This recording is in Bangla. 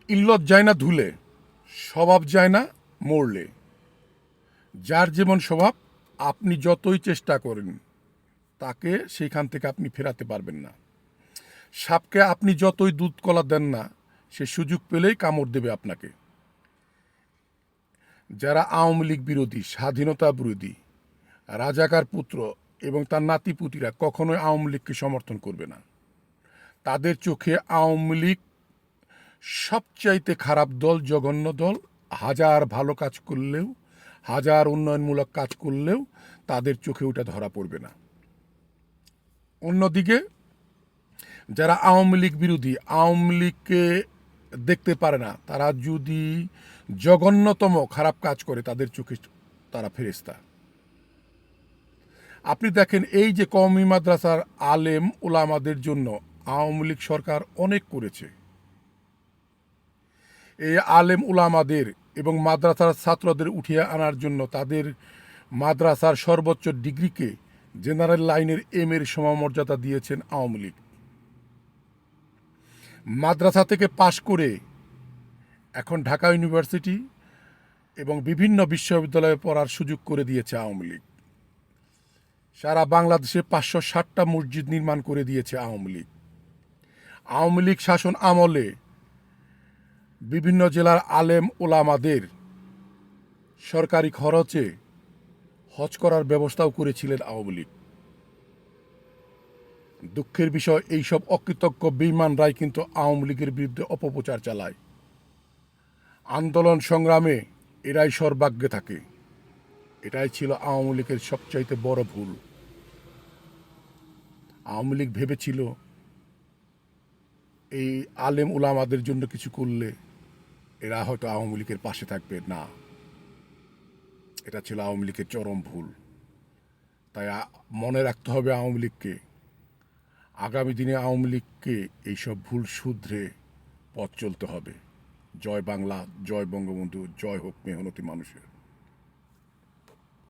ইল্লত যায় না ধুলে, স্বভাব যায় না মরলে। যার যেমন স্বভাব, আপনি যতই চেষ্টা করেন তাকে সেইখান থেকে আপনি ফেরাতে পারবেন না। সাপকে আপনি যতই দুধ কলা দেন না, সে সুযোগ পেলেই কামড় দেবে আপনাকে। যারা আওয়ামী লীগ বিরোধী, স্বাধীনতা বিরোধী, রাজাকার পুত্র এবং তার নাতিপুতিরা কখনোই আওয়ামী লীগকে সমর্থন করবে না। তাদের চোখে আওয়ামী লীগ সবচাইতে খারাপ দল, জঘন্য দল। হাজার ভালো কাজ করলেও, হাজার উন্নয়নমূলক কাজ করলেও তাদের চোখে ওটা ধরা পড়বে না। অন্যদিকে যারা আওয়ামী লীগ বিরোধী, আওয়ামী লীগকে দেখতে পারে না, তারা যদি জঘন্যতম খারাপ কাজ করে তাদের চোখে তারা ফেরেশতা। আপনি দেখেন, এই যে কওমি মাদ্রাসার আলেম ওলামাদের জন্য আওয়ামী লীগ সরকার অনেক করেছে। এই আলেম উলামাদের এবং মাদ্রাসার ছাত্রদের উঠিয়ে আনার জন্য তাদের মাদ্রাসার সর্বোচ্চ ডিগ্রিকে জেনারেল লাইনের এর সমমর্যাদা দিয়েছেন আওয়ামী লীগ। মাদ্রাসা থেকে পাশ করে এখন ঢাকা ইউনিভার্সিটি এবং বিভিন্ন বিশ্ববিদ্যালয়ে পড়ার সুযোগ করে দিয়েছে আওয়ামী লীগ। সারা বাংলাদেশে 560টা মসজিদ নির্মাণ করে দিয়েছে আওয়ামী লীগ। আওয়ামী লীগ শাসন আমলে বিভিন্ন জেলার আলেম ওলামাদের সরকারি খরচে হজ করার ব্যবস্থাও করেছিলেন আওয়ামী লীগ। দুঃখের বিষয়, এইসব অকৃতজ্ঞ বেঈমানরাই কিন্তু আওয়ামী লীগের বিরুদ্ধে অপপ্রচার চালায়। আন্দোলন সংগ্রামে এরাই সর্বাগ্রে থাকে। এটাই ছিল আওয়ামী লীগের সবচাইতে বড় ভুল। আওয়ামী লীগ ভেবেছিল এই আলেম উলামাদের জন্য কিছু করলে এরা হয়তো আওয়ামী লীগের পাশে থাকবে না। এটা ছিল আওয়ামী লীগের চরম ভুল। তাই মনে রাখতে হবে আওয়ামী লীগকে, আগামী দিনে আওয়ামী লীগকে এইসব ভুল শুধরে পথ চলতে হবে। জয় বাংলা, জয় বঙ্গবন্ধু, জয় হোক মেহনতি মানুষের।